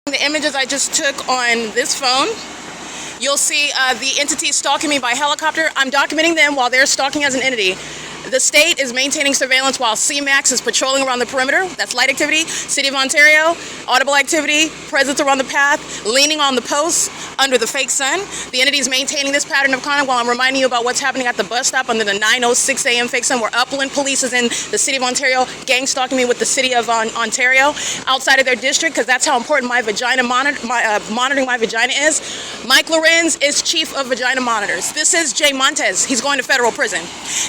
The images I just took on this phone, you'll see the entity stalking me by helicopter. I'm documenting them while they're stalking as an entity. The state is maintaining surveillance while CMAX is patrolling around the perimeter. That's light activity. City of Ontario, audible activity, presence around the path, leaning on the posts under the fake sun. The entity is maintaining this pattern of conduct while I'm reminding you about what's happening at the bus stop under the 9:06 a.m. fake sun, where Upland Police is in the City of Ontario, gang stalking me with the City of Ontario outside of their district, because that's how important my vagina monitoring my vagina is. Mike Lorenz is chief of vagina monitors. This is Jay Montez. He's going to federal prison.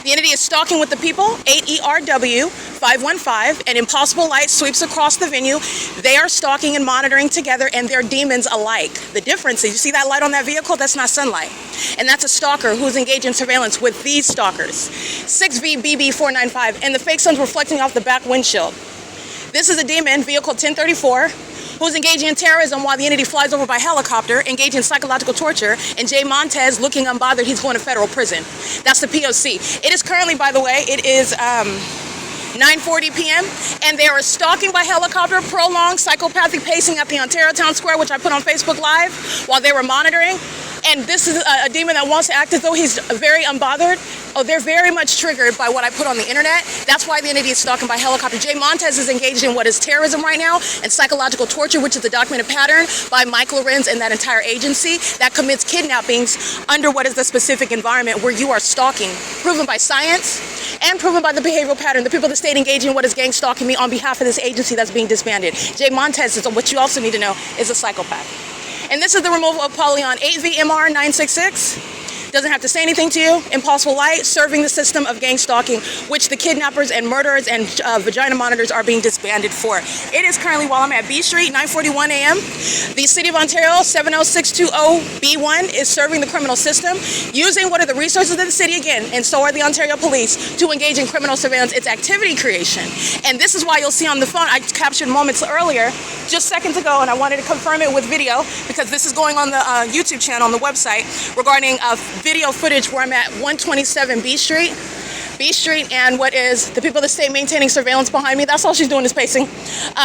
The entity is stalking with the people. 8ERW 515. An impossible light sweeps across the venue. They are stalking and monitoring together, and they're demons alike. The difference is, you see that light on that vehicle? That's not sunlight. And that's a stalker who's engaged in surveillance with these stalkers. 6VBB 495, and the fake sun's reflecting off the back windshield. This is a demon, vehicle 1034, who's engaging in terrorism while the entity flies over by helicopter, engaging in psychological torture, and Jay Montez, looking unbothered, he's going to federal prison. That's the P.O.C. It is currently, by the way, it is 9:40 p.m., and they are stalking by helicopter, prolonged psychopathic pacing at the Ontario Town Square, which I put on Facebook Live while they were monitoring. And this is a demon that wants to act as though he's very unbothered. Oh, they're very much triggered by what I put on the internet. That's why the entity is stalking by helicopter. Jay Montez is engaged in what is terrorism right now and psychological torture, which is a documented pattern by Mike Lorenz and that entire agency that commits kidnappings under what is the specific environment where you are stalking, proven by science and proven by the behavioral pattern. The people of the state engaging in what is gang stalking me on behalf of this agency that's being disbanded. Jay Montez is what you also need to know is a psychopath. And this is the removal of Polygon 8VMR 966. Doesn't have to say anything to you. Impossible light, serving the system of gang stalking, which the kidnappers and murderers and vagina monitors are being disbanded for. It is currently, while I'm at B Street, 9:41 a.m. The City of Ontario 70620B1 is serving the criminal system, using what are the resources of the city again, and so are the Ontario Police, to engage in criminal surveillance. It's activity creation. And this is why you'll see on the phone, I captured moments earlier, just seconds ago, and I wanted to confirm it with video, because this is going on the YouTube channel on the website, regarding video footage where I'm at 127 B Street, and what is the people of the state maintaining surveillance behind me. That's all she's doing is pacing.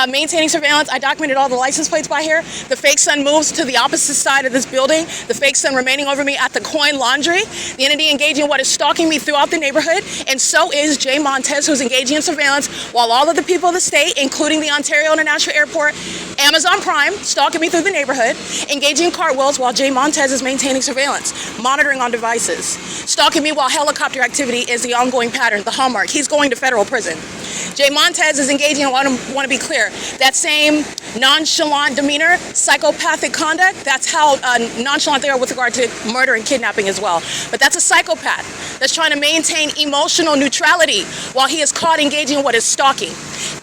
Maintaining surveillance. I documented all the license plates by here. The fake sun moves to the opposite side of this building. The fake sun remaining over me at the Coin Laundry. The entity engaging in what is stalking me throughout the neighborhood. And so is Jay Montez, who's engaging in surveillance, while all of the people of the state, including the Ontario International Airport, Amazon Prime, stalking me through the neighborhood, engaging in cartwheels while Jay Montez is maintaining surveillance, monitoring on devices, stalking me while helicopter activity is the ongoing pattern, the hallmark. He's going to federal prison. Jay Montez is engaging in, I want to be clear, that same nonchalant demeanor, psychopathic conduct. That's how nonchalant they are with regard to murder and kidnapping as well. But that's a psychopath that's trying to maintain emotional neutrality while he is caught engaging in what is stalking.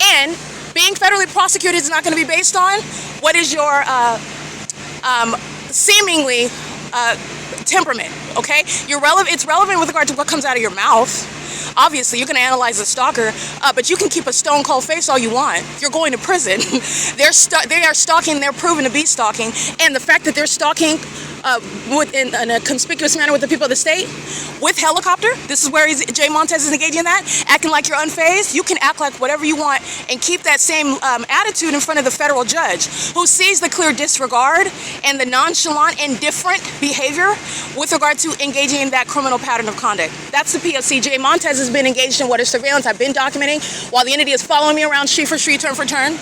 And being federally prosecuted is not going to be based on what is your seemingly temperament, okay? It's relevant with regard to what comes out of your mouth. Obviously, you can analyze a stalker, but you can keep a stone cold face all you want. You're going to prison. They are stalking, they're proven to be stalking, and the fact that they're stalking in a conspicuous manner with the people of the state, with helicopter, this is where Jay Montez is engaging in that, acting like you're unfazed. You can act like whatever you want and keep that same attitude in front of the federal judge, who sees the clear disregard and the nonchalant, indifferent behavior with regard to engaging in that criminal pattern of conduct. That's the P.O.C. Jay Montez has been engaged in what is surveillance. I've been documenting while the entity is following me around street for street, turn for turn.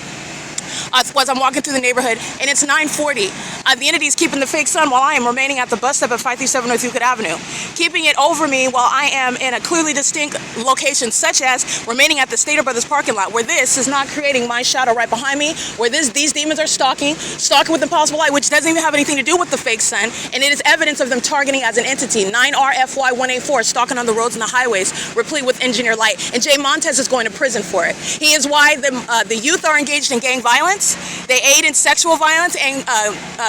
As I'm walking through the neighborhood, and it's 9:40. The entity is keeping the fake sun while I am remaining at the bus stop at 537 North Euclid Avenue, keeping it over me while I am in a clearly distinct location, such as remaining at the Stater Brothers parking lot, where this is not creating my shadow right behind me, where these demons are stalking with impossible light, which doesn't even have anything to do with the fake sun, and it is evidence of them targeting as an entity. 9RFY 184, stalking on the roads and the highways, replete with engineered light, and Jay Montez is going to prison for it. He is why the youth are engaged in gang violence. They aid in sexual violence and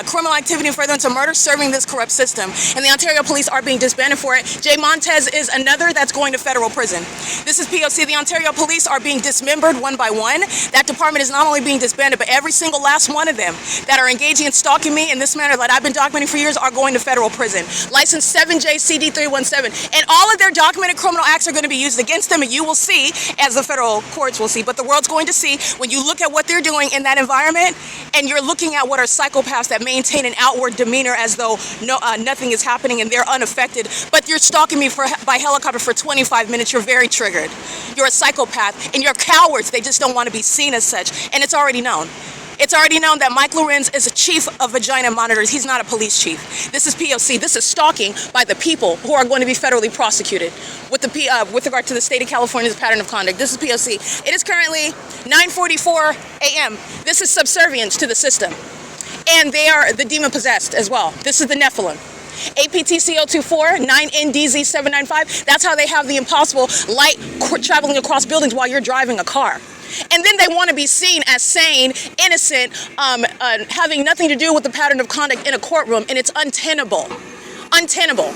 criminal activity and furtherance of murder, serving this corrupt system. And the Ontario Police are being disbanded for it. Jay Montez is another that's going to federal prison. This is P.O.C. The Ontario Police are being dismembered one by one. That department is not only being disbanded, but every single last one of them that are engaging in stalking me in this manner that I've been documenting for years are going to federal prison. License 7JCD317. And all of their documented criminal acts are going to be used against them, and you will see, as the federal courts will see, but the world's going to see, when you look at what they're doing in that environment, environment, and you're looking at what are psychopaths that maintain an outward demeanor as though nothing is happening and they're unaffected, but you're stalking me by helicopter for 25 minutes, you're very triggered. You're a psychopath, and you're cowards. They just don't want to be seen as such, and it's already known. It's already known that Mike Lorenz is a chief of vagina monitors. He's not a police chief. This is P.O.C. This is stalking by the people who are going to be federally prosecuted with regard to the state of California's pattern of conduct. This is P.O.C. It is currently 9:44 a.m. This is subservience to the system. And they are the demon-possessed as well. This is the Nephilim. APTCO24, 9NDZ795. That's how they have the impossible light traveling across buildings while you're driving a car. And then they want to be seen as sane, innocent, having nothing to do with the pattern of conduct in a courtroom, and it's untenable. Untenable.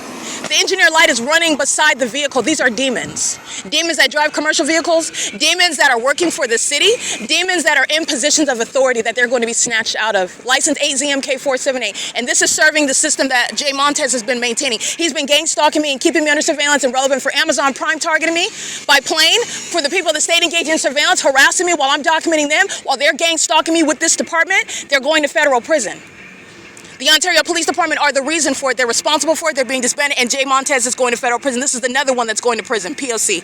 The engineer light is running beside the vehicle. These are demons. Demons that drive commercial vehicles, demons that are working for the city, demons that are in positions of authority that they're going to be snatched out of. License 8ZMK478. And this is serving the system that Jay Montez has been maintaining. He's been gang stalking me and keeping me under surveillance and relevant for Amazon Prime, targeting me by plane, for the people of the state engaged in surveillance, harassing me while I'm documenting them, while they're gang stalking me with this department. They're going to federal prison. The Ontario Police Department are the reason for it. They're responsible for it. They're being disbanded, and Jay Montez is going to federal prison. This is another one that's going to prison, P.O.C.